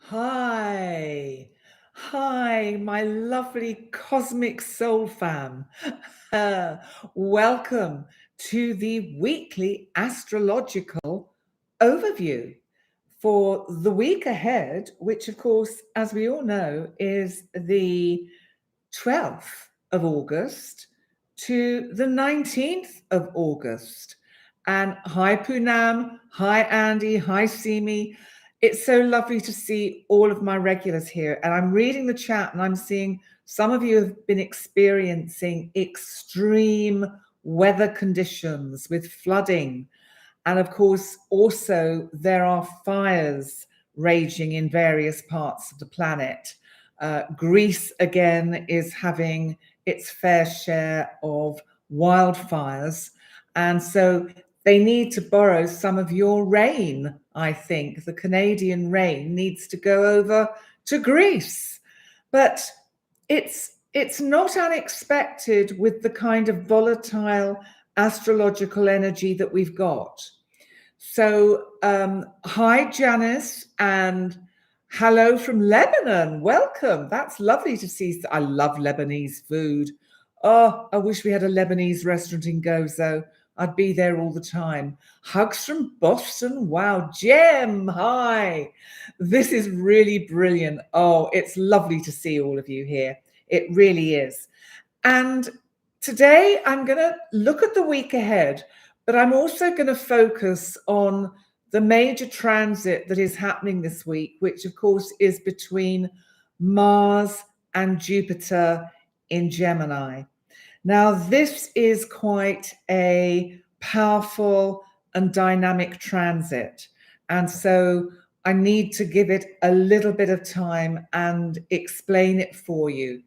Hi. Hi, my lovely cosmic soul fam. Uh, Welcome to the weekly astrological overview for the week ahead, which, of course, as we all know, is the 12th of August to the 19th of August. And hi, Poonam. Hi, Andy. Hi, Simi. It's so lovely to see all of my regulars here. And I'm reading the chat and I'm seeing some of you have been experiencing extreme weather conditions with flooding. And of course, also there are fires raging in various parts of the planet. Greece, again, is having its fair share of wildfires. And so they need to borrow some of your rain, I think. The Canadian rain needs to go over to Greece. But it's not unexpected with the kind of volatile astrological energy that we've got. So, hi, Janice, and hello from Lebanon. Welcome. That's lovely to see. I love Lebanese food. Oh, I wish we had a Lebanese restaurant in Gozo. I'd be there all the time. Hugs from Boston. Wow. Jem, hi. This is really brilliant. Oh, it's lovely to see all of you here. It really is. And today I'm going to look at the week ahead, but I'm also going to focus on the major transit that is happening this week, which of course is between Mars and Jupiter in Gemini. Now, this is quite a powerful and dynamic transit. And so I need to give it a little bit of time and explain it for you.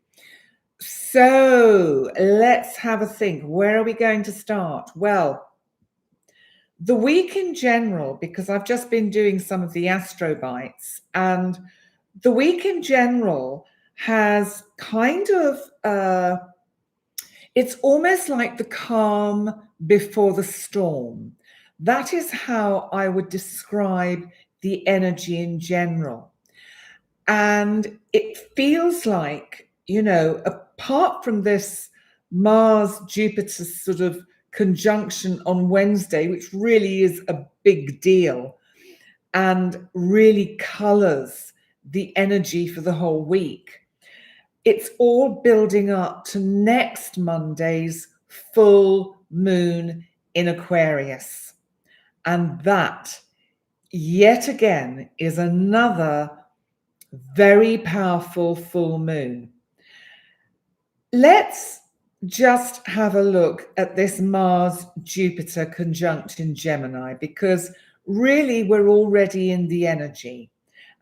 So let's have a think. Where are we going to start? Well, the week in general, because I've just been doing some of the Astro Bites, and the week in general has kind of, it's almost like the calm before the storm. That is how I would describe the energy in general. And it feels like, apart from this Mars-Jupiter sort of conjunction on Wednesday, which really is a big deal and really colors the energy for the whole week, it's all building up to next Monday's full moon in Aquarius. And that, yet again, is another very powerful full moon. Let's just have a look at this Mars-Jupiter conjunct in Gemini, because really we're already in the energy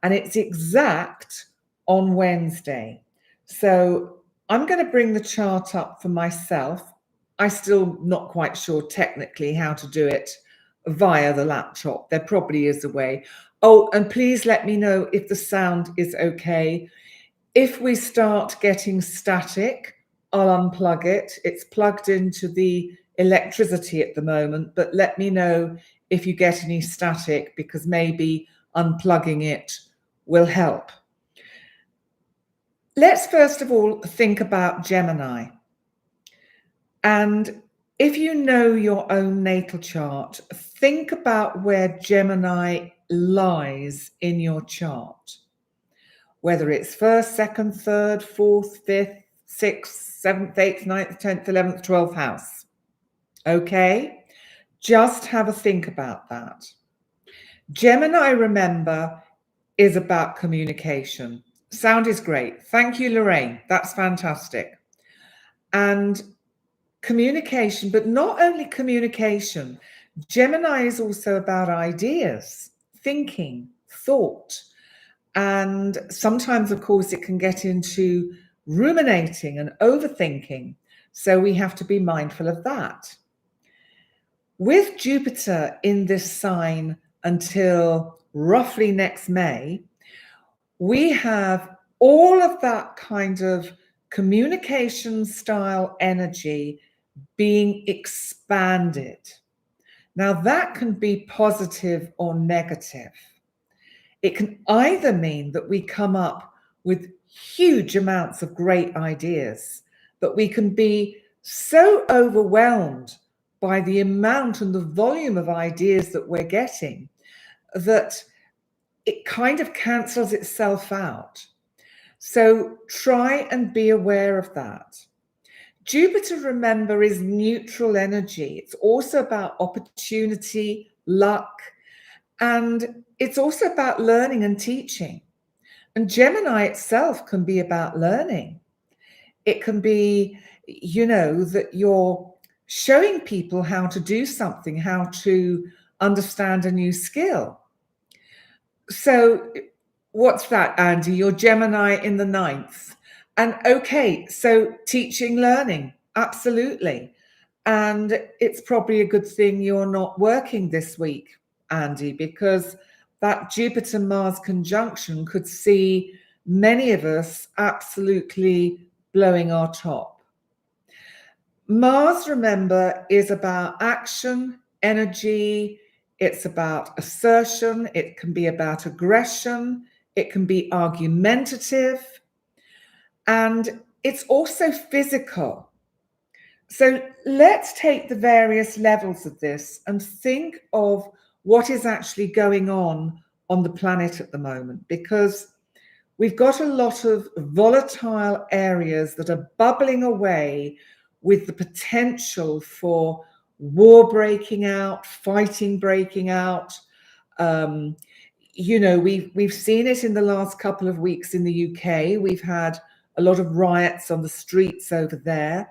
and it's exact on Wednesday. So I'm going to bring the chart up for myself. I'm still not quite sure technically how to do it via the laptop. There probably is a way. Oh, and please let me know if the sound is okay. If we start getting static, I'll unplug it. It's plugged into the electricity at the moment, but let me know if you get any static, because maybe unplugging it will help. Let's first of all think about Gemini. And if you know your own natal chart, think about where Gemini lies in your chart. Whether it's first, second, third, fourth, fifth, sixth, seventh, eighth, ninth, 10th, 11th, 12th house. Okay? Just have a think about that. Gemini, remember, is about communication. Sound is great. Thank you, Lorraine. That's fantastic. And communication, but not only communication. Gemini is also about ideas, thinking, thought. And sometimes, of course, it can get into ruminating and overthinking. So we have to be mindful of that. With Jupiter in this sign until roughly next May, we have all of that kind of communication style energy being expanded. Now, that can be positive or negative. It can either mean that we come up with huge amounts of great ideas, but we can be so overwhelmed by the amount and the volume of ideas that we're getting that it kind of cancels itself out. So try and be aware of that. Jupiter, remember, is neutral energy. It's also about opportunity, luck, and it's also about learning and teaching. And Gemini itself can be about learning. It can be, that you're showing people how to do something, how to understand a new skill. So what's that, Andy? You're Gemini in the 9th. And okay, so teaching, learning, absolutely. And it's probably a good thing you're not working this week, Andy, because that Jupiter-Mars conjunction could see many of us absolutely blowing our top. Mars, remember, is about action, energy. It's about assertion. It can be about aggression. It can be argumentative. And it's also physical. So let's take the various levels of this and think of what is actually going on the planet at the moment, because we've got a lot of volatile areas that are bubbling away with the potential for war breaking out, fighting breaking out. We've seen it in the last couple of weeks in the UK. We've had a lot of riots on the streets over there.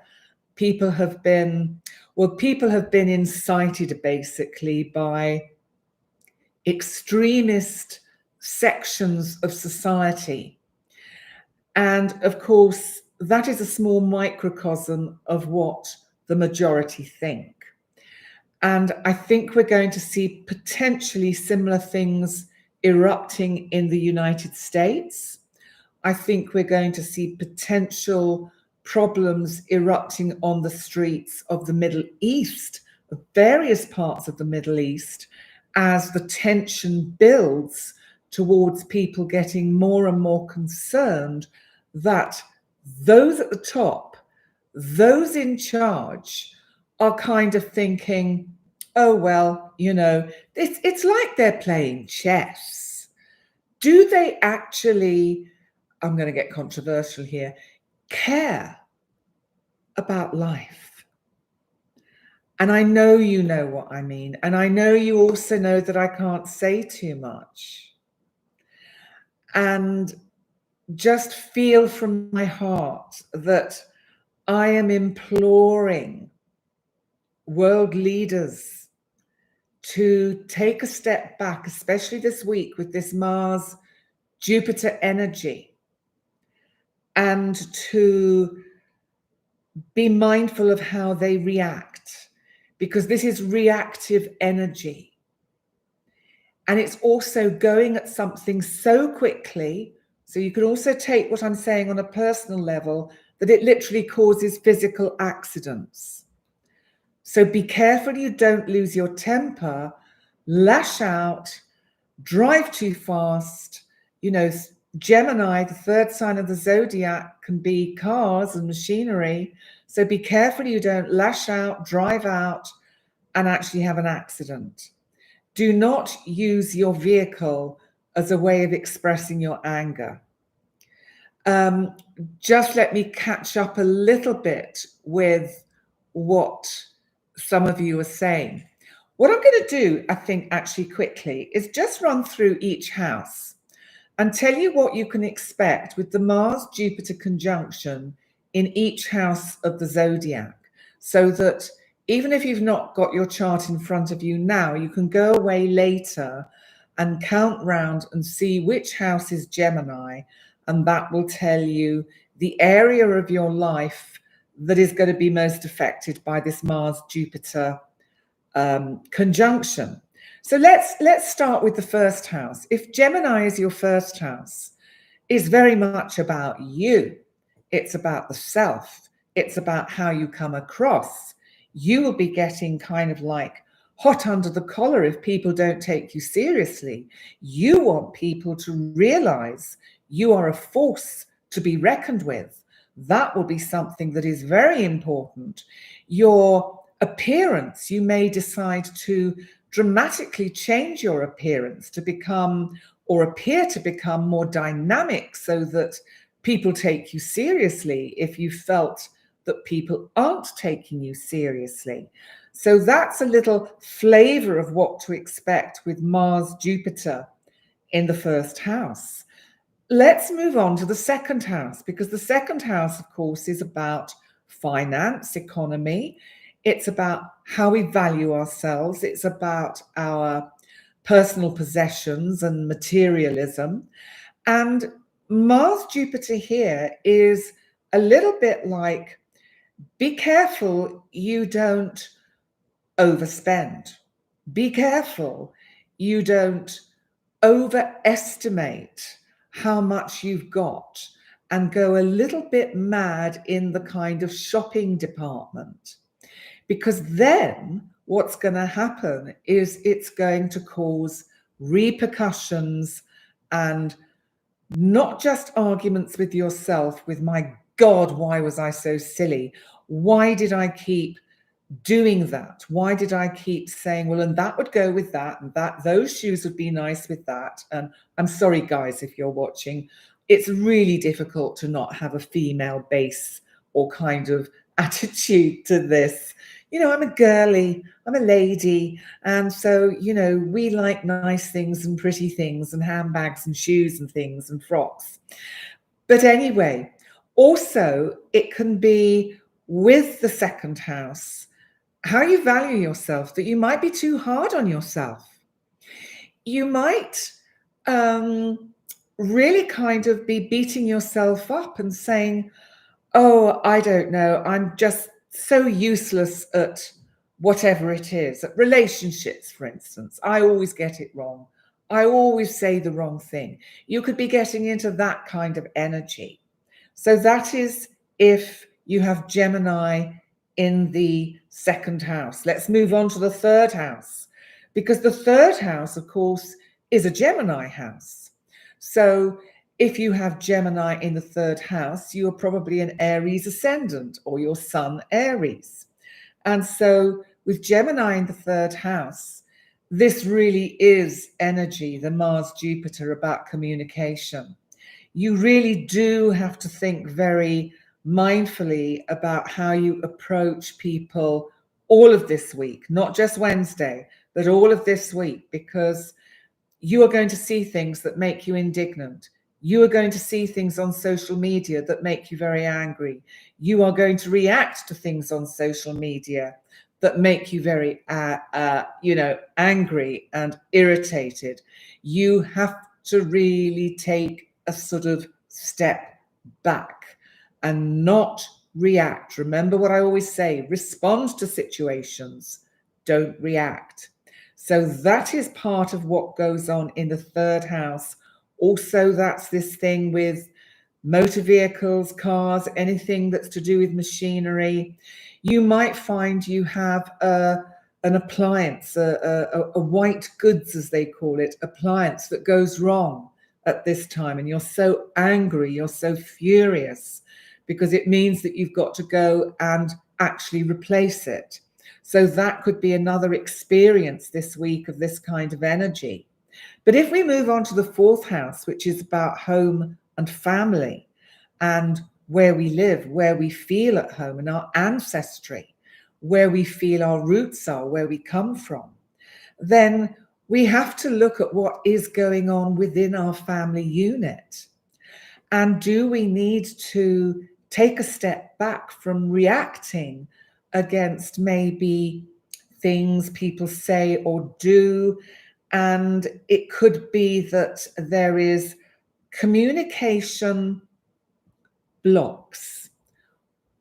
People have been incited basically by extremist sections of society. And of course, that is a small microcosm of what the majority think. And I think we're going to see potentially similar things erupting in the United States. I think we're going to see potential problems erupting on the streets of the Middle East, of various parts of the Middle East, as the tension builds towards people getting more and more concerned that those at the top, those in charge, are kind of thinking, oh, well, it's like they're playing chess. Do they actually, I'm going to get controversial here, care about life? And I know you know what I mean. And I know you also know that I can't say too much. And just feel from my heart that I am imploring world leaders to take a step back, especially this week with this Mars Jupiter energy, and to be mindful of how they react, because this is reactive energy. And it's also going at something so quickly. So you can also take what I'm saying on a personal level, that it literally causes physical accidents. So be careful you don't lose your temper, lash out, drive too fast. Gemini, the 3rd sign of the zodiac, can be cars and machinery. So be careful you don't lash out, drive out, and actually have an accident. Do not use your vehicle as a way of expressing your anger. Just let me catch up a little bit with what some of you are saying. What I'm going to do, I think, actually quickly, is just run through each house and tell you what you can expect with the Mars-Jupiter conjunction in each house of the zodiac, so that even if you've not got your chart in front of you now, you can go away later and count round and see which house is Gemini, and that will tell you the area of your life that is going to be most affected by this Mars-Jupiter conjunction. So let's start with the first house. If Gemini is your first house, it's very much about you. It's about the self. It's about how you come across. You will be getting kind of like hot under the collar if people don't take you seriously. You want people to realize you are a force to be reckoned with. That will be something that is very important. Your appearance, you may decide to dramatically change your appearance to become or appear to become more dynamic so that people take you seriously if you felt that people aren't taking you seriously. So that's a little flavor of what to expect with Mars, Jupiter in the first house. Let's move on to the second house, because the second house, of course, is about finance, economy. It's about how we value ourselves. It's about our personal possessions and materialism. And Mars, Jupiter here is a little bit like, be careful you don't overspend. Be careful you don't overestimate how much you've got and go a little bit mad in the kind of shopping department. Because then what's going to happen is it's going to cause repercussions and not just arguments with yourself with, my God, why was I so silly? Why did I keep doing that? Why did I keep saying, well, and that would go with that, and that those shoes would be nice with that? And I'm sorry, guys, if you're watching, it's really difficult to not have a female base or kind of attitude to this. You know, I'm a girly, I'm a lady. And so, you know, we like nice things and pretty things and handbags and shoes and things and frocks. But anyway, also it can be with the second house, how you value yourself, that you might be too hard on yourself. You might really kind of be beating yourself up and saying, oh, I don't know, I'm just so useless at whatever it is, at relationships, for instance. I always get it wrong. I always say the wrong thing. You could be getting into that kind of energy. So that is if you have Gemini in the second house. Let's move on to the third house, because the third house, of course, is a Gemini house. So if you have Gemini in the third house, you are probably an Aries ascendant, or your sun Aries. And so with Gemini in the third house, this really is energy, the Mars Jupiter, about communication. You really do have to think very mindfully about how you approach people all of this week, not just Wednesday, but all of this week, because you are going to see things that make you indignant. You are going to see things on social media that make you very angry. You are going to react to things on social media that make you very, angry and irritated. You have to really take a sort of step back and not react. Remember what I always say, respond to situations, don't react. So that is part of what goes on in the third house. Also, that's this thing with motor vehicles, cars, anything that's to do with machinery. You might find you have an appliance, a white goods, as they call it, appliance that goes wrong at this time. And you're so angry, you're so furious, because it means that you've got to go and actually replace it. So that could be another experience this week of this kind of energy. But if we move on to the fourth house, which is about home and family and where we live, where we feel at home, and our ancestry, where we feel our roots are, where we come from, then we have to look at what is going on within our family unit. And do we need to take a step back from reacting against maybe things people say or do? And it could be that there is communication blocks,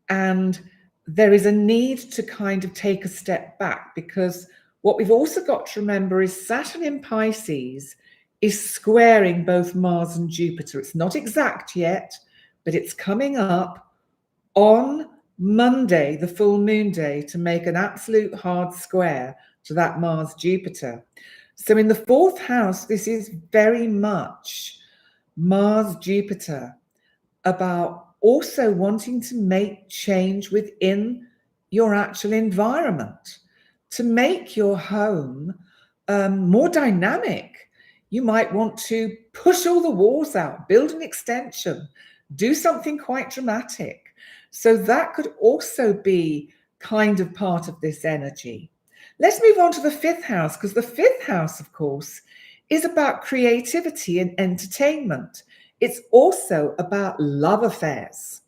and there is a need to kind of take a step back, because what we've also got to remember is Saturn in Pisces is squaring both Mars and Jupiter. It's not exact yet, but it's coming up on Monday, the full moon day, to make an absolute hard square to that Mars-Jupiter. So in the 4th house, this is very much Mars-Jupiter, about also wanting to make change within your actual environment, to make your home more dynamic. You might want to push all the walls out, build an extension, do something quite dramatic. So that could also be kind of part of this energy. Let's move on to the 5th house, because the 5th house, of course, is about creativity and entertainment. It's also about love affairs.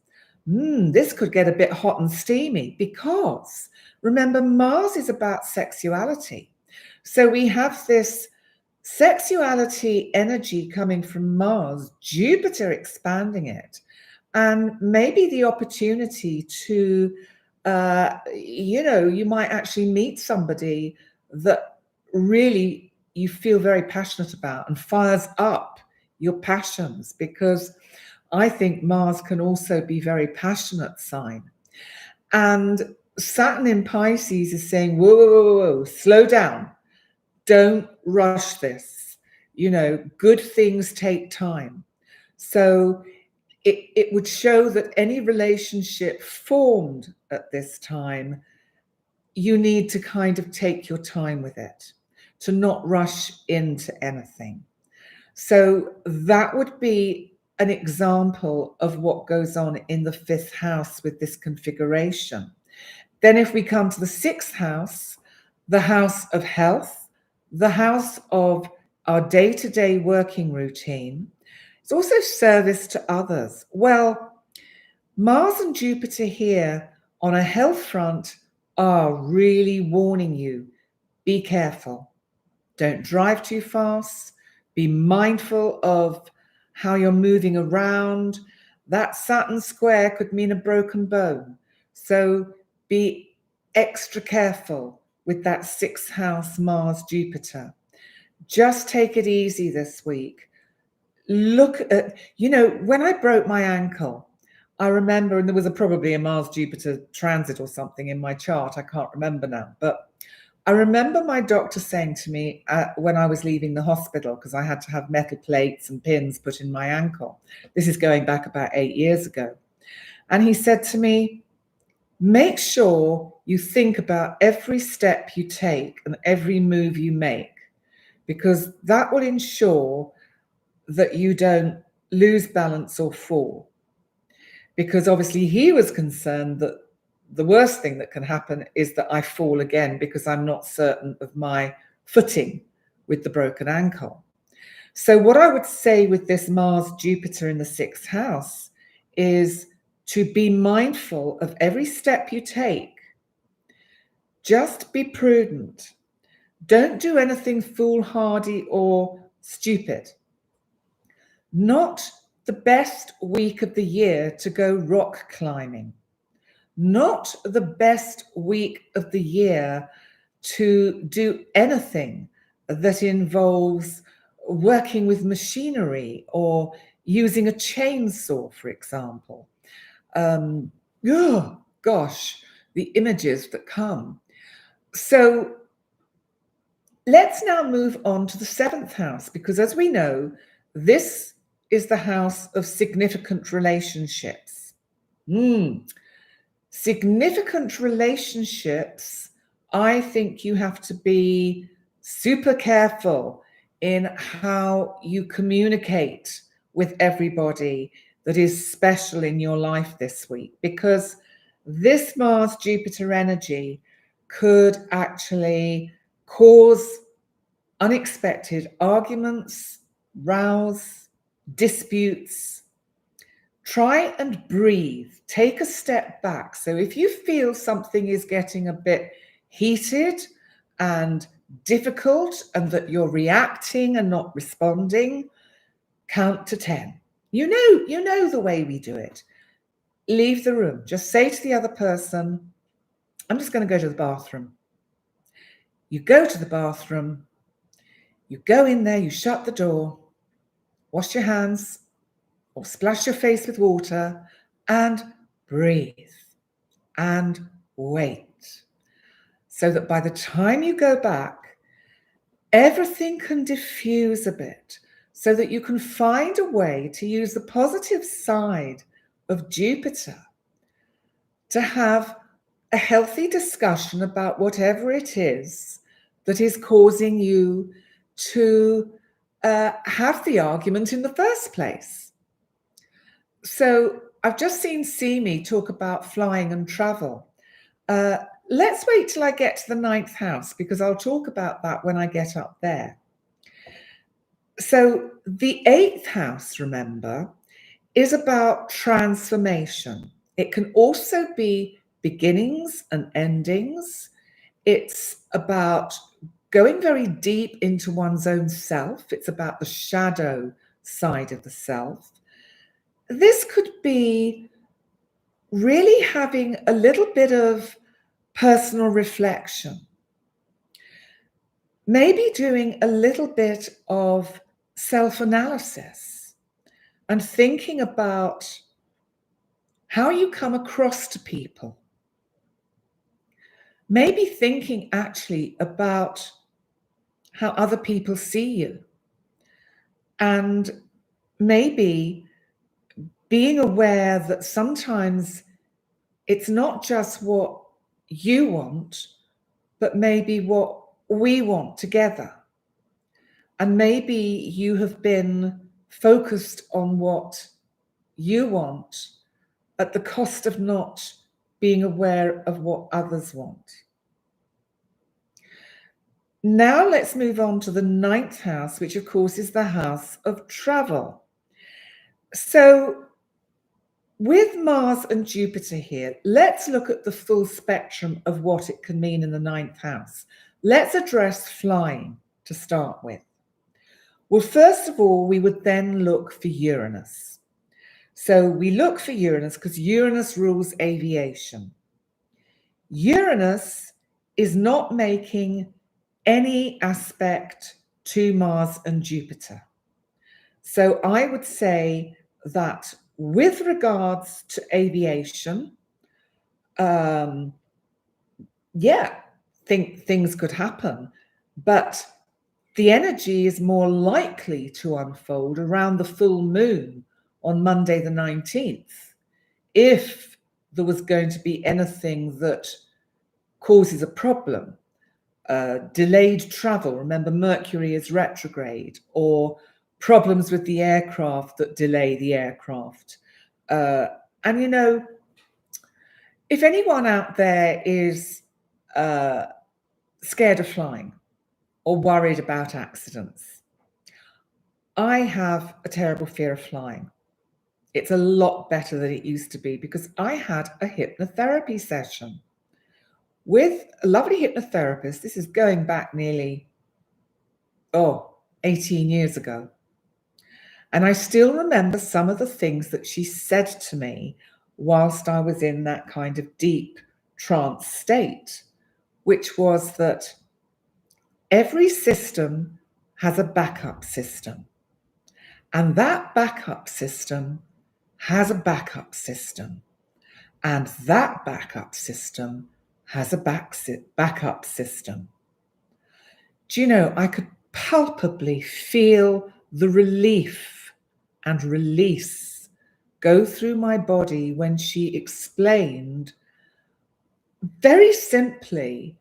This could get a bit hot and steamy because, remember, Mars is about sexuality. So we have this sexuality energy coming from Mars, Jupiter expanding it, and maybe the opportunity to you might actually meet somebody that really you feel very passionate about and fires up your passions, because I think Mars can also be very passionate sign. And Saturn in Pisces is saying, whoa, whoa, whoa, whoa, slow down. Don't rush this. Good things take time. So it would show that any relationship formed at this time, you need to kind of take your time with it, to not rush into anything. So that would be an example of what goes on in the 5th house with this configuration. Then if we come to the 6th house, the house of health, the house of our day-to-day working routine, it's also service to others. Well, Mars and Jupiter here on a health front are really warning you, be careful. Don't drive too fast. Be mindful of how you're moving around. That Saturn square could mean a broken bone. So be extra careful with that 6th house Mars Jupiter. Just take it easy this week. Look at, when I broke my ankle, I remember, and there was probably a Mars Jupiter transit or something in my chart. I can't remember now, but I remember my doctor saying to me when I was leaving the hospital, because I had to have metal plates and pins put in my ankle. This is going back about 8 years ago. And he said to me, make sure you think about every step you take and every move you make, because that will ensure that you don't lose balance or fall. Because obviously he was concerned that the worst thing that can happen is that I fall again because I'm not certain of my footing with the broken ankle. So what I would say with this Mars Jupiter in the 6th house is to be mindful of every step you take. Just be prudent. Don't do anything foolhardy or stupid. Not the best week of the year to go rock climbing. Not the best week of the year to do anything that involves working with machinery or using a chainsaw, for example. Oh, gosh, the images that come. So let's now move on to the 7th house, because as we know, this is the house of significant relationships. Significant relationships, I think you have to be super careful in how you communicate with everybody that is special in your life this week, because this Mars-Jupiter energy could actually cause unexpected arguments, rows, disputes. Try and breathe. Take a step back. So if you feel something is getting a bit heated and difficult and that you're reacting and not responding, count to 10. You know the way we do it. Leave the room. Just say to the other person, I'm just going to go to the bathroom. You go to the bathroom. You go in there, you shut the door, wash your hands or splash your face with water and breathe and wait. so that by the time you go back, everything can diffuse a bit, so that you can find a way to use the positive side of Jupiter to have a healthy discussion about whatever it is that is causing you to have the argument in the first place. So I've just seen Simi talk about flying and travel. Let's wait till I get to the 9th house, because I'll talk about that when I get up there. So the 8th house, remember, is about transformation. It can also be beginnings and endings. It's about going very deep into one's own self. It's about the shadow side of the self. This could be really having a little bit of personal reflection. Maybe doing a little bit of self-analysis and thinking about how you come across to people. Maybe thinking actually about how other people see you. And maybe being aware that sometimes it's not just what you want, but maybe what we want together. And maybe you have been focused on what you want at the cost of not being aware of what others want. Now let's move on to the 9th house, which of course is the house of travel. So with Mars and Jupiter here, let's look at the full spectrum of what it can mean in the 9th house. Let's address flying to start with. Well, first of all, we would then look for Uranus. So we look for Uranus because Uranus rules aviation. Uranus is not making any aspect to Mars and Jupiter. So I would say that with regards to aviation, things could happen, but the energy is more likely to unfold around the full moon on Monday the 19th. If there was going to be anything that causes a problem, delayed travel, remember Mercury is retrograde, or problems with the aircraft that delay the aircraft. And you know, if anyone out there is scared of flying or worried about accidents, I have a terrible fear of flying. It's a lot better than it used to be because I had a hypnotherapy session with a lovely hypnotherapist. This is going back nearly, 18 years ago. And I still remember some of the things that she said to me whilst I was in that kind of deep trance state, which was that every system has a backup system. And that backup system has a backup system. And that backup system has a backup system. Do you know, I could palpably feel the relief and release go through my body when she explained very simply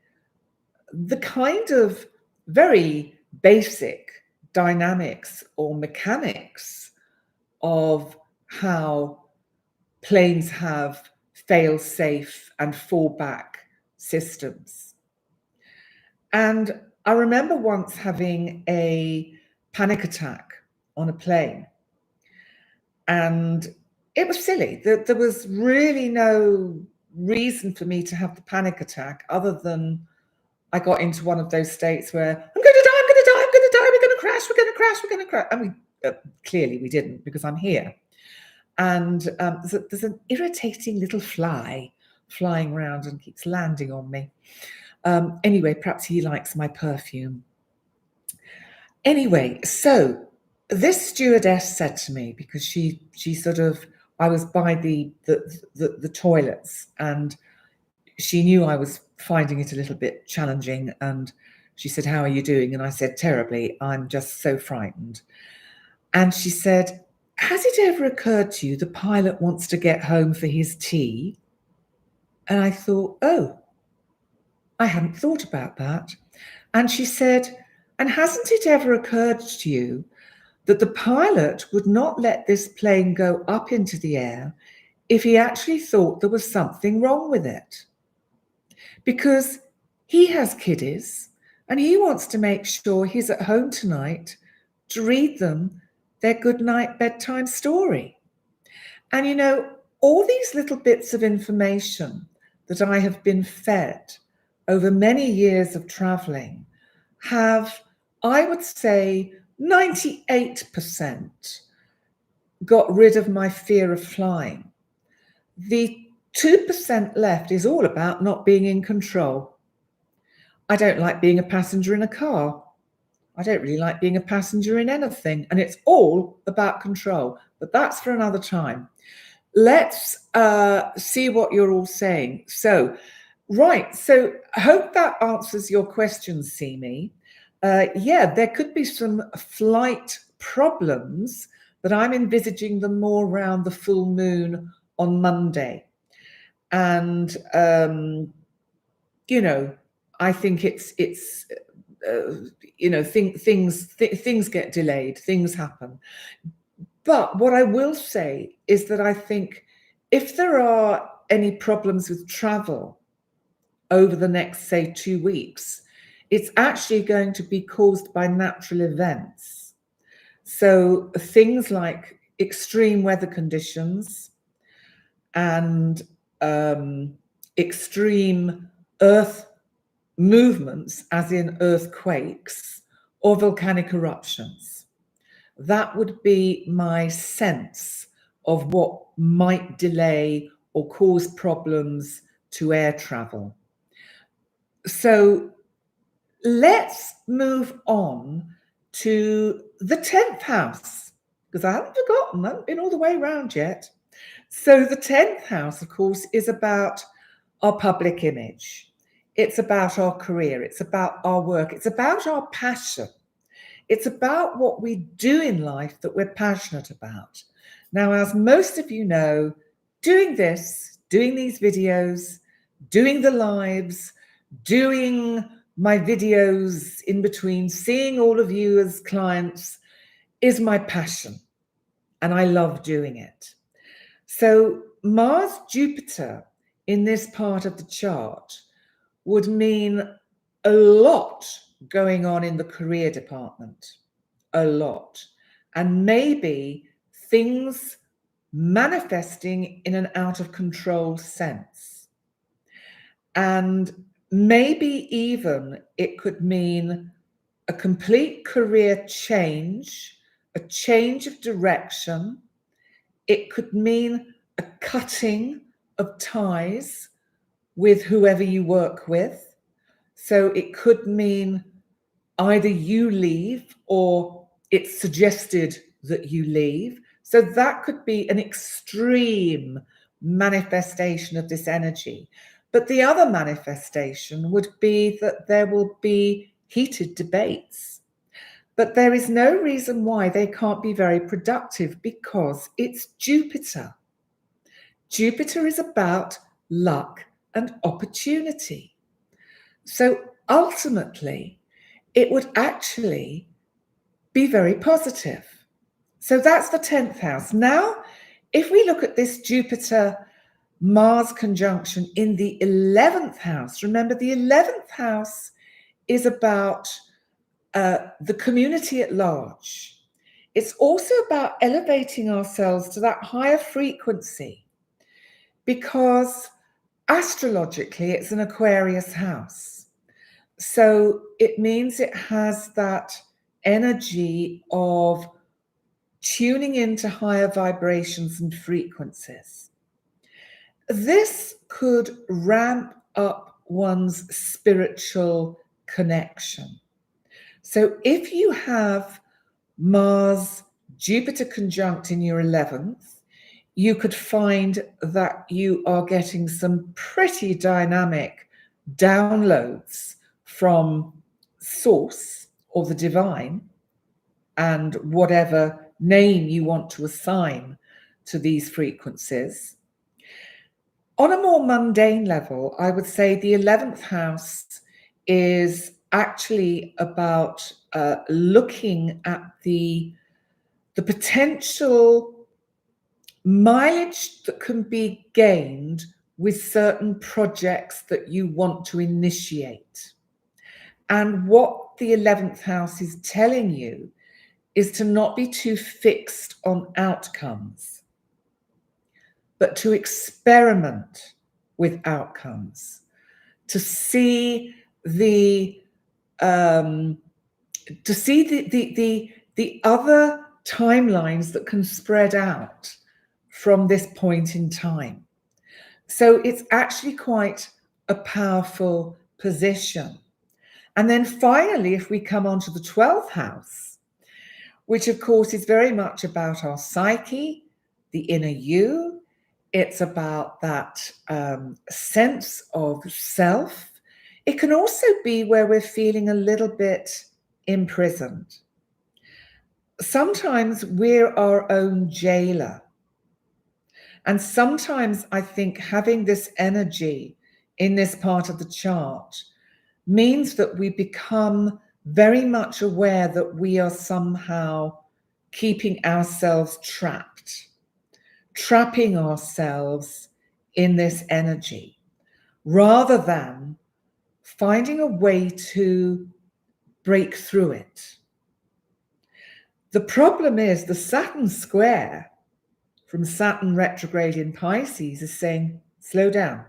the kind of very basic dynamics or mechanics of how planes have fail-safe and fallback systems. And I remember once having a panic attack on a plane, and it was silly. There was really no reason for me to have the panic attack other than I got into one of those states where I'm going to die, I'm going to die, I'm going to die, we're going to crash, we're going to crash, we're going to crash. I mean, clearly we didn't because I'm here. And there's an irritating little fly flying around and keeps landing on me. Anyway, perhaps he likes my perfume. Anyway, so this stewardess said to me, because she sort of, I was by the toilets and she knew I was finding it a little bit challenging. And she said, "How are you doing?" And I said, "Terribly. I'm just so frightened." And she said, "Has it ever occurred to you the pilot wants to get home for his tea?" And I thought, oh, I hadn't thought about that. And she said, "And hasn't it ever occurred to you that the pilot would not let this plane go up into the air if he actually thought there was something wrong with it? Because he has kiddies and he wants to make sure he's at home tonight to read them their good night bedtime story." And you know, all these little bits of information that I have been fed over many years of traveling have, I would say, 98% got rid of my fear of flying. The 2% left is all about not being in control. I don't like being a passenger in a car. I don't really like being a passenger in anything. And it's all about control. But that's for another time. Let's see what you're all saying. So, right. So I hope that answers your question, Simi. Yeah, there could be some flight problems, but I'm envisaging them more around the full moon on Monday. And, you know, I think it's you know, things get delayed, things happen. But what I will say is that I think if there are any problems with travel over the next, say, 2 weeks, it's actually going to be caused by natural events. So things like extreme weather conditions and extreme earth movements, as in earthquakes or volcanic eruptions. That would be my sense of what might delay or cause problems to air travel. So let's move on to the 10th house, because I haven't forgotten, I haven't been all the way around yet. So the 10th house, of course, is about our public image. It's about our career. It's about our work. It's about our passion. It's about what we do in life that we're passionate about. Now, as most of you know, doing this, doing these videos, doing the lives, doing my videos in between, seeing all of you as clients is my passion, and I love doing it. So Mars Jupiter in this part of the chart would mean a lot going on in the career department, a lot, and maybe things manifesting in an out of control sense. And maybe even it could mean a complete career change, a change of direction. It could mean a cutting of ties with whoever you work with. So it could mean either you leave or it's suggested that you leave. So that could be an extreme manifestation of this energy. But the other manifestation would be that there will be heated debates. But there is no reason why they can't be very productive, because it's Jupiter. Jupiter is about luck and opportunity. So ultimately, it would actually be very positive. So that's the 10th house. Now, if we look at this Jupiter-Mars conjunction in the 11th house, remember the 11th house is about the community at large. It's also about elevating ourselves to that higher frequency, because astrologically it's an Aquarius house. So it means it has that energy of tuning into higher vibrations and frequencies. This could ramp up one's spiritual connection. So if you have Mars Jupiter conjunct in your 11th, you could find that you are getting some pretty dynamic downloads from source or the divine, and whatever name you want to assign to these frequencies. On a more mundane level, I would say the 11th house is actually about looking at the potential mileage that can be gained with certain projects that you want to initiate. And what the 11th house is telling you is to not be too fixed on outcomes, but to experiment with outcomes, to see the other timelines that can spread out from this point in time. So it's actually quite a powerful position. And then finally, if we come on to the 12th house, which of course is very much about our psyche, the inner you. It's about that sense of self. It can also be where we're feeling a little bit imprisoned. Sometimes we're our own jailer. And sometimes I think having this energy in this part of the chart means that we become very much aware that we are somehow keeping ourselves trapped, trapping ourselves in this energy, rather than finding a way to break through it. The problem is the Saturn square from Saturn retrograde in Pisces is saying, slow down.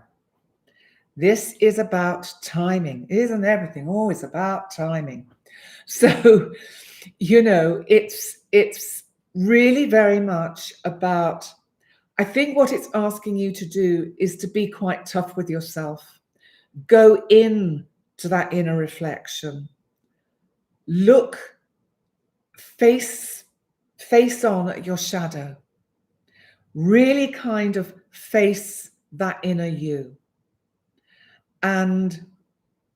This is about timing. Isn't everything always about timing? So, it's really very much about, I think what it's asking you to do is to be quite tough with yourself. Go in to that inner reflection. Look, face on at your shadow. Really kind of face that inner you. And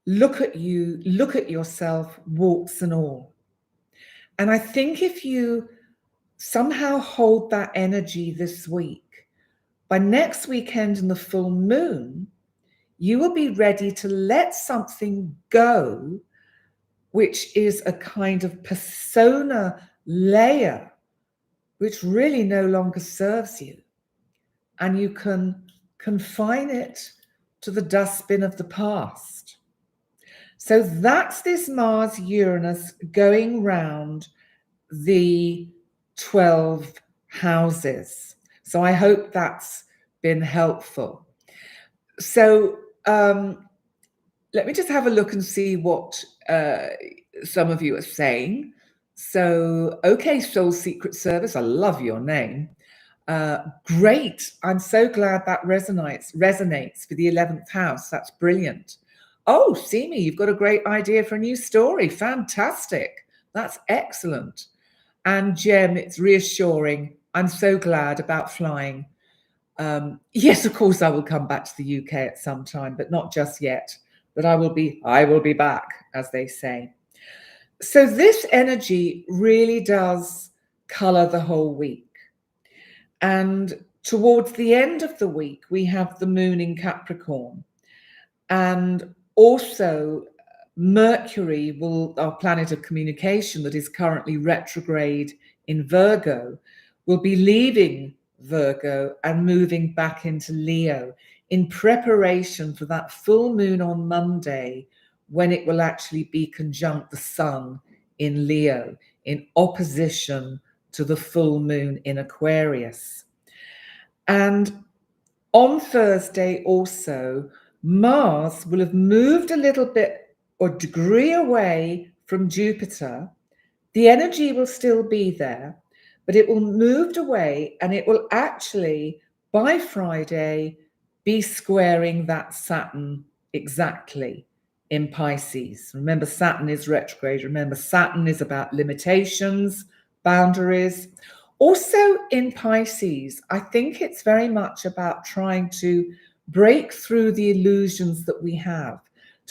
look at yourself, warts and all. And I think if you somehow hold that energy this week, by next weekend and the full moon, you will be ready to let something go, which is a kind of persona layer, which really no longer serves you. And you can confine it to the dustbin of the past. So that's this Mars-Uranus going round the 12 houses. So I hope that's been helpful. So let me just have a look and see what some of you are saying. So, okay, Soul Secret Service, I love your name. Great. I'm so glad that resonates for the 11th house. That's brilliant. Oh, Simi, you've got a great idea for a new story. Fantastic. That's excellent. And Jem, it's reassuring. I'm so glad about flying. Yes, of course, I will come back to the UK at some time, but not just yet. But I will be back, as they say. So this energy really does color the whole week. And towards the end of the week, we have the moon in Capricorn. And also Mercury, our planet of communication that is currently retrograde in Virgo, will be leaving Virgo and moving back into Leo in preparation for that full moon on Monday, when it will actually be conjunct the sun in Leo, in opposition to the full moon in Aquarius. And on Thursday also, Mars will have moved a little bit or degree away from Jupiter. The energy will still be there, but it will move away, and it will actually, by Friday, be squaring that Saturn exactly in Pisces. Remember, Saturn is retrograde. Remember, Saturn is about limitations, boundaries. Also in Pisces, I think it's very much about trying to break through the illusions that we have.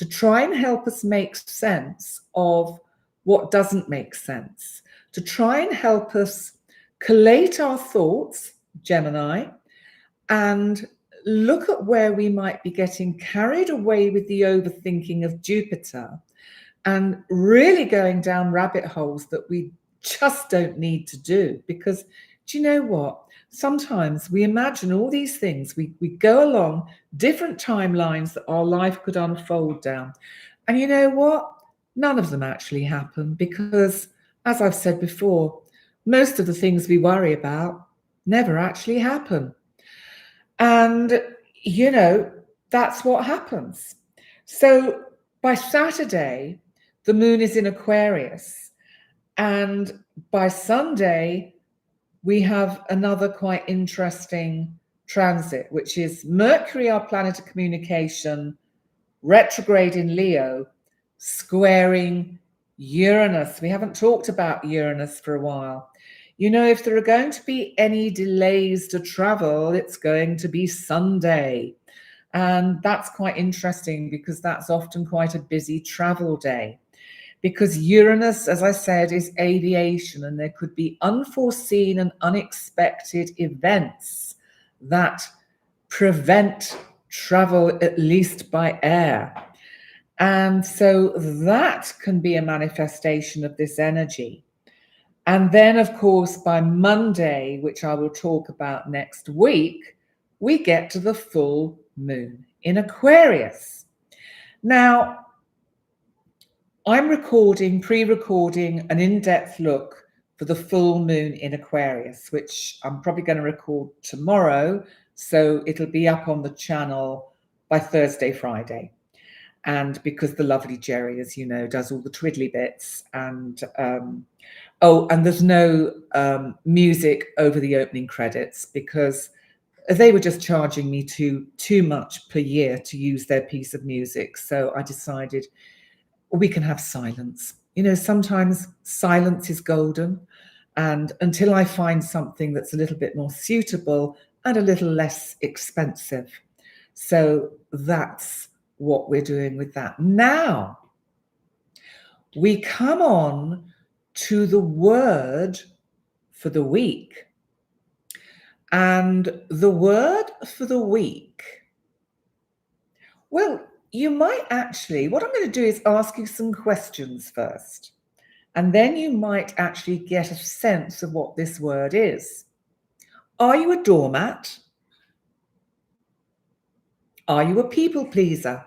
to try and help us make sense of what doesn't make sense, to try and help us collate our thoughts, Gemini, and look at where we might be getting carried away with the overthinking of Jupiter and really going down rabbit holes that we just don't need to do. Because do you know what? Sometimes we imagine all these things. We go along different timelines that our life could unfold down. And you know what? None of them actually happen because, as I've said before, most of the things we worry about never actually happen. And, you know, that's what happens. So by Saturday, the moon is in Aquarius. And by Sunday, we have another quite interesting transit, which is Mercury, our planet of communication, retrograde in Leo, squaring Uranus. We haven't talked about Uranus for a while. You know, if there are going to be any delays to travel, it's going to be Sunday. And that's quite interesting because that's often quite a busy travel day. Because Uranus, as I said, is aviation, and there could be unforeseen and unexpected events that prevent travel, at least by air. And so that can be a manifestation of this energy. And then, of course, by Monday, which I will talk about next week, we get to the full moon in Aquarius. Now, I'm pre-recording an in-depth look for the full moon in Aquarius, which I'm probably going to record tomorrow. So it'll be up on the channel by Thursday, Friday. And because the lovely Jerry, as you know, does all the twiddly bits. And, and there's no music over the opening credits because they were just charging me too much per year to use their piece of music. So I decided we can have silence. You know, sometimes silence is golden. And until I find something that's a little bit more suitable and a little less expensive. So that's what we're doing with that. Now, we come on to the word for the week. And the word for the week, well, you might actually, what I'm going to do is ask you some questions first, and then you might actually get a sense of what this word is. Are you a doormat? Are you a people pleaser?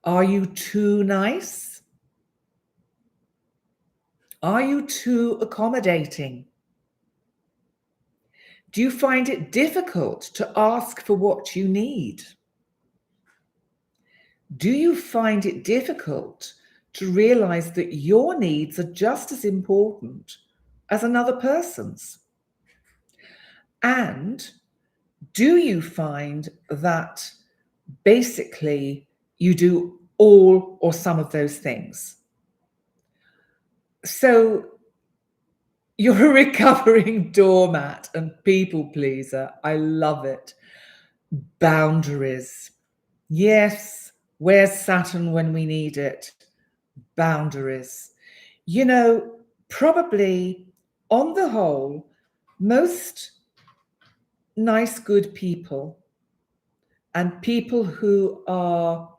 Are you too nice? Are you too accommodating? Do you find it difficult to ask for what you need? Do you find it difficult to realize that your needs are just as important as another person's? And do you find that basically you do all or some of those things? So you're a recovering doormat and people pleaser. I love it. Boundaries. Yes, where's Saturn when we need it? Boundaries. You know, probably on the whole, most nice, good people and people who are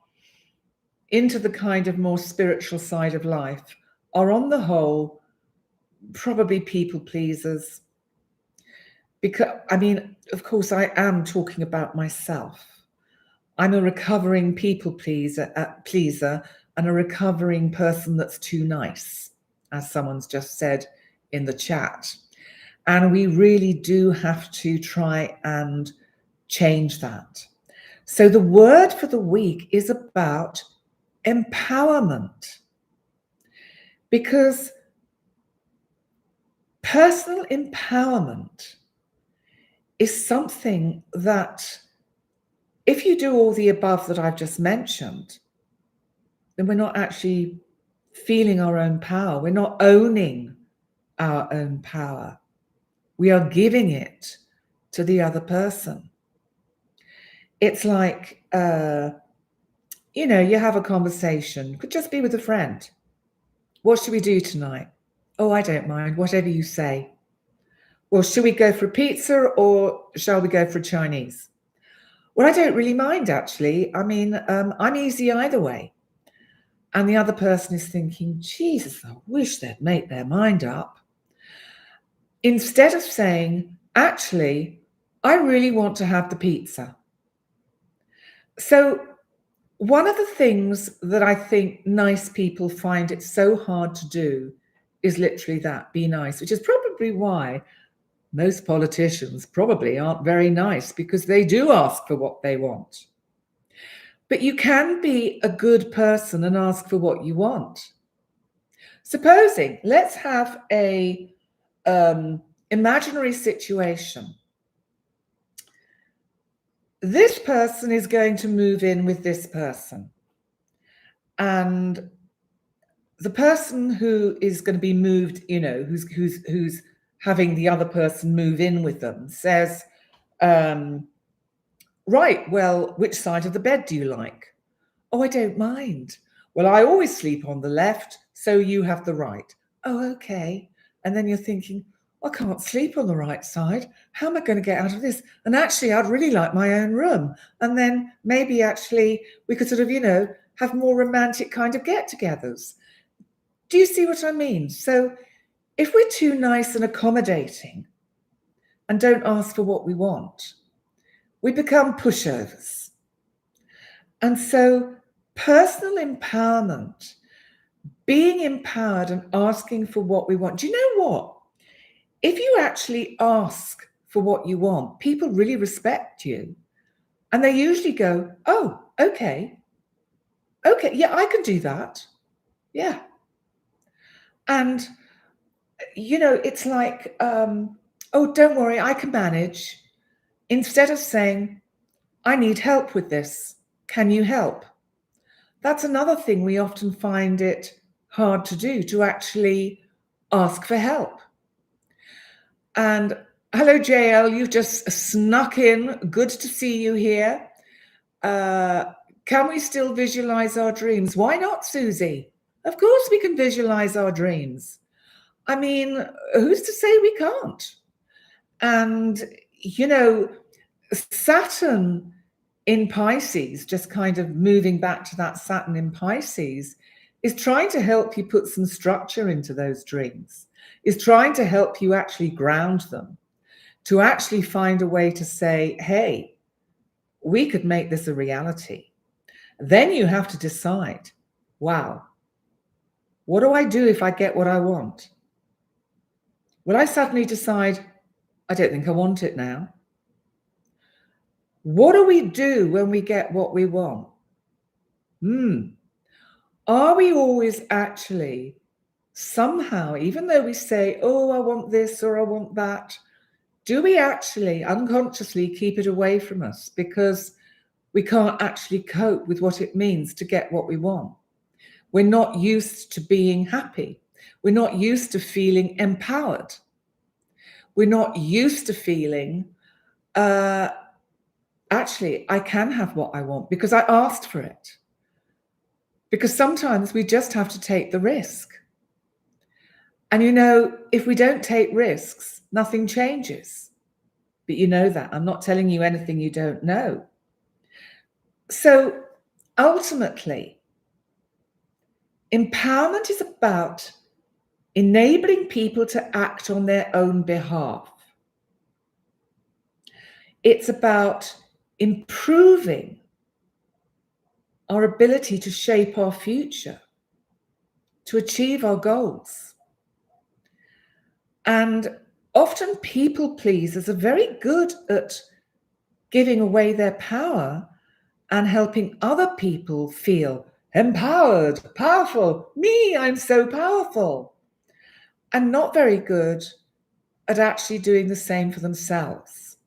into the kind of more spiritual side of life are on the whole probably people pleasers. Because, I mean, of course, I am talking about myself. I'm a recovering people pleaser and a recovering person that's too nice, as someone's just said in the chat. And we really do have to try and change that. So the word for the week is about empowerment, because personal empowerment is something that if you do all the above that I've just mentioned, then we're not actually feeling our own power. We're not owning our own power. We are giving it to the other person. It's like you have a conversation, could just be with a friend. What should we do tonight? Oh, I don't mind, whatever you say. Well, should we go for pizza or shall we go for Chinese? Well, I don't really mind, actually. I mean, I'm easy either way. And the other person is thinking, Jesus, I wish they'd make their mind up. Instead of saying, actually, I really want to have the pizza. So one of the things that I think nice people find it so hard to do is literally that, be nice, which is probably why most politicians probably aren't very nice, because they do ask for what they want. But you can be a good person and ask for what you want. Supposing, let's have a imaginary situation. This person is going to move in with this person. And the person who is going to be moved, who's having the other person move in with them says, right, well, which side of the bed do you like? Oh, I don't mind. Well, I always sleep on the left, so you have the right. Oh, okay. And then you're thinking, I can't sleep on the right side. How am I going to get out of this? And actually, I'd really like my own room. And then maybe actually we could sort of, have more romantic kind of get-togethers. Do you see what I mean? So if we're too nice and accommodating and don't ask for what we want, we become pushovers. And so personal empowerment, being empowered and asking for what we want. Do you know what? If you actually ask for what you want, people really respect you. And they usually go, oh, okay. Okay, yeah, I can do that. Yeah. And, it's like, oh, don't worry, I can manage. Instead of saying, I need help with this. Can you help? That's another thing we often find it hard to do, to actually ask for help. And hello, JL, you just snuck in. Good to see you here. Can we still visualize our dreams? Why not, Susie? Of course we can visualize our dreams. I mean, who's to say we can't? And, Saturn in Pisces, just kind of moving back to that Saturn in Pisces, is trying to help you put some structure into those dreams, is trying to help you actually ground them, to actually find a way to say, hey, we could make this a reality. Then you have to decide, wow, what do I do if I get what I want? Will I suddenly decide, I don't think I want it now? What do we do when we get what we want? Are we always actually somehow, even though we say, oh, I want this or I want that, do we actually unconsciously keep it away from us because we can't actually cope with what it means to get what we want? We're not used to being happy. We're not used to feeling empowered. We're not used to feeling, actually, I can have what I want because I asked for it. Because sometimes we just have to take the risk. And if we don't take risks, nothing changes. But you know that. I'm not telling you anything you don't know. So ultimately, empowerment is about enabling people to act on their own behalf. It's about improving our ability to shape our future, to achieve our goals. And often people pleasers are very good at giving away their power and helping other people feel empowered, powerful. Me, I'm so powerful. And not very good at actually doing the same for themselves.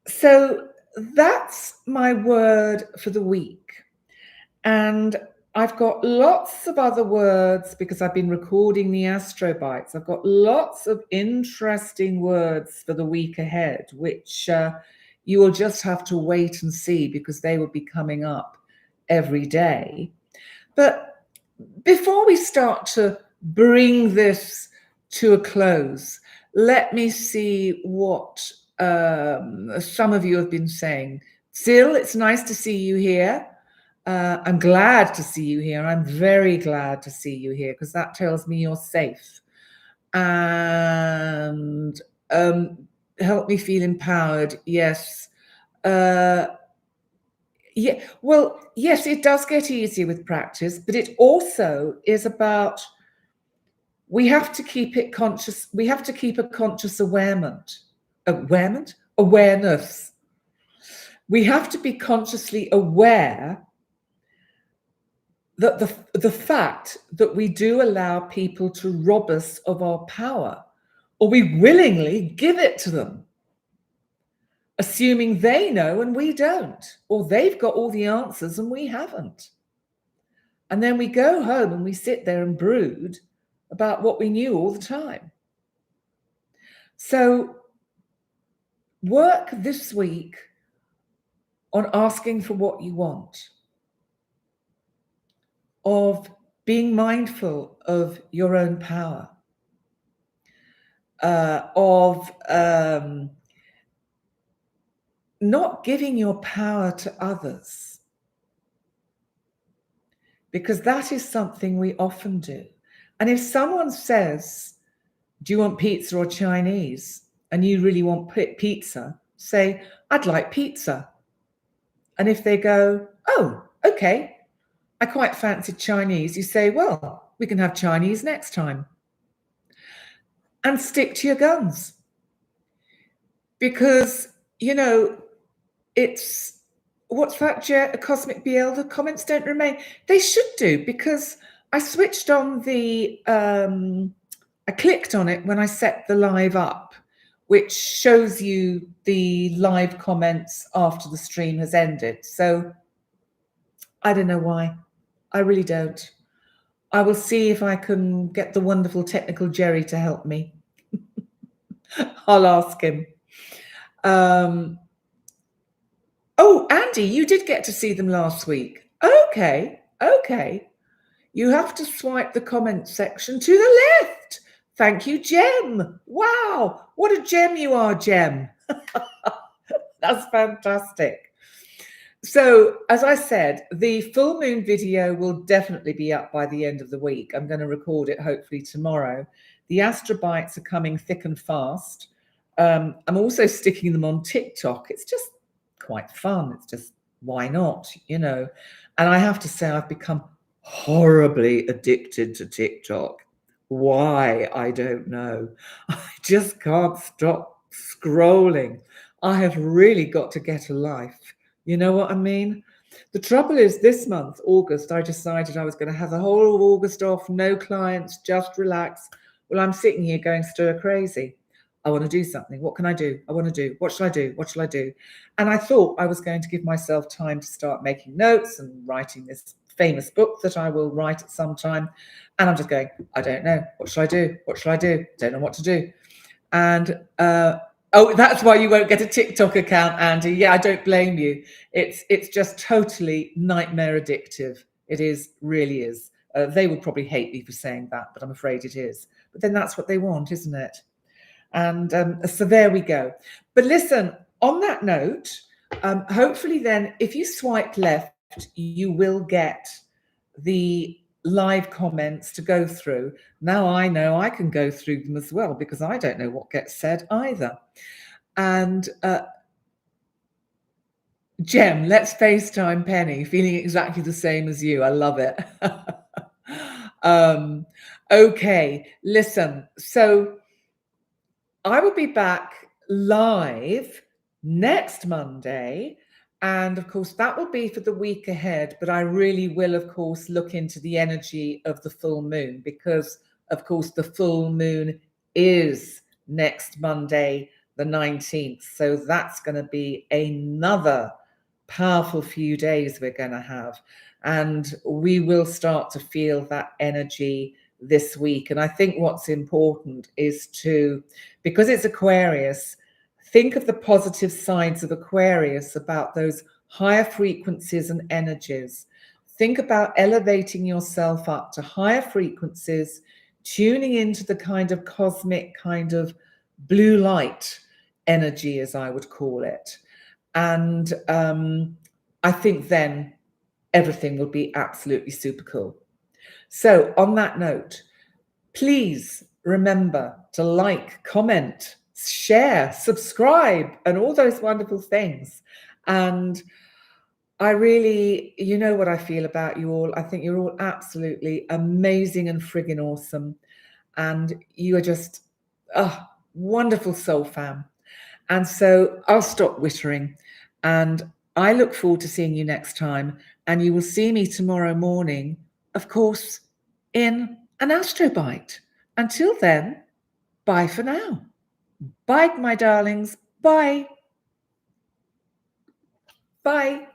So that's my word for the week. And I've got lots of other words because I've been recording the Astro Bites. I've got lots of interesting words for the week ahead, which you will just have to wait and see because they will be coming up every day. But before we start to bring this to a close, let me see what some of you have been saying. Sil, it's nice to see you here. I'm glad to see you here. I'm very glad to see you here because that tells me you're safe. And help me feel empowered. Yes. Yeah, well, yes, it does get easier with practice, but it also is about, we have to keep it conscious. We have to keep a conscious awareness. We have to be consciously aware that the fact that we do allow people to rob us of our power, or we willingly give it to them, assuming they know and we don't, or they've got all the answers and we haven't. And then we go home and we sit there and brood about what we knew all the time. So work this week on asking for what you want, of being mindful of your own power, of not giving your power to others, because that is something we often do. And if someone says, do you want pizza or Chinese? And you really want pizza, say, I'd like pizza. And if they go, oh, okay, I quite fancied Chinese, you say, well, we can have Chinese next time. And stick to your guns. Because, you know, it's, what's that, Cosmic BL? The comments don't remain. They should do, because I switched on the, I clicked on it when I set the live up, which shows you the live comments after the stream has ended. So I don't know why. I really don't. I will see if I can get the wonderful technical Jerry to help me. I'll ask him. Oh, Andy, you did get to see them last week. Okay. You have to swipe the comment section to the left. Thank you, Gem. Wow, what a gem you are, Gem. That's fantastic. So, as I said, the full moon video will definitely be up by the end of the week. I'm going to record it hopefully tomorrow. The Astro Bites are coming thick and fast. I'm also sticking them on TikTok. It's just quite fun. It's just, why not, you know? And I have to say, I've become horribly addicted to TikTok. Why? I don't know. I just can't stop scrolling. I have really got to get a life. You know what I mean? The trouble is, this month, August, I decided I was going to have the whole of August off, no clients, just relax. Well, I'm sitting here going stir crazy. I want to do something. What can I do? I want to do. What shall I do? What shall I do? And I thought I was going to give myself time to start making notes and writing this famous book that I will write at some time. And I'm just going, I don't know. What shall I do? What shall I do? Don't know what to do. And oh, that's why you won't get a TikTok account, Andy. Yeah, I don't blame you. It's just totally nightmare addictive. It is, really is. They will probably hate me for saying that, but I'm afraid it is. But then that's what they want, isn't it? And so there we go. But listen, on that note, hopefully then, if you swipe left, you will get the live comments to go through. Now I know I can go through them as well, because I don't know what gets said either. And Jem, let's FaceTime Penny, feeling exactly the same as you. I love it. Okay, listen, so I will be back live next Monday. And of course, that will be for the week ahead. But I really will, of course, look into the energy of the full moon, because, of course, the full moon is next Monday, the 19th. So that's going to be another powerful few days we're going to have. And we will start to feel that energy this week. And I think what's important is to, because it's Aquarius, think of the positive sides of Aquarius about those higher frequencies and energies. think about elevating yourself up to higher frequencies, tuning into the kind of cosmic, kind of blue light energy, as I would call it. And I think then everything will be absolutely super cool. So on that note, please remember to like, comment, share, subscribe, and all those wonderful things. And I really, you know what I feel about you all. I think you're all absolutely amazing and friggin' awesome. And you are just wonderful soul fam. And so I'll stop wittering. And I look forward to seeing you next time. And you will see me tomorrow morning, of course, in an Astrobite. Until then, bye for now. Bye, my darlings. Bye. Bye.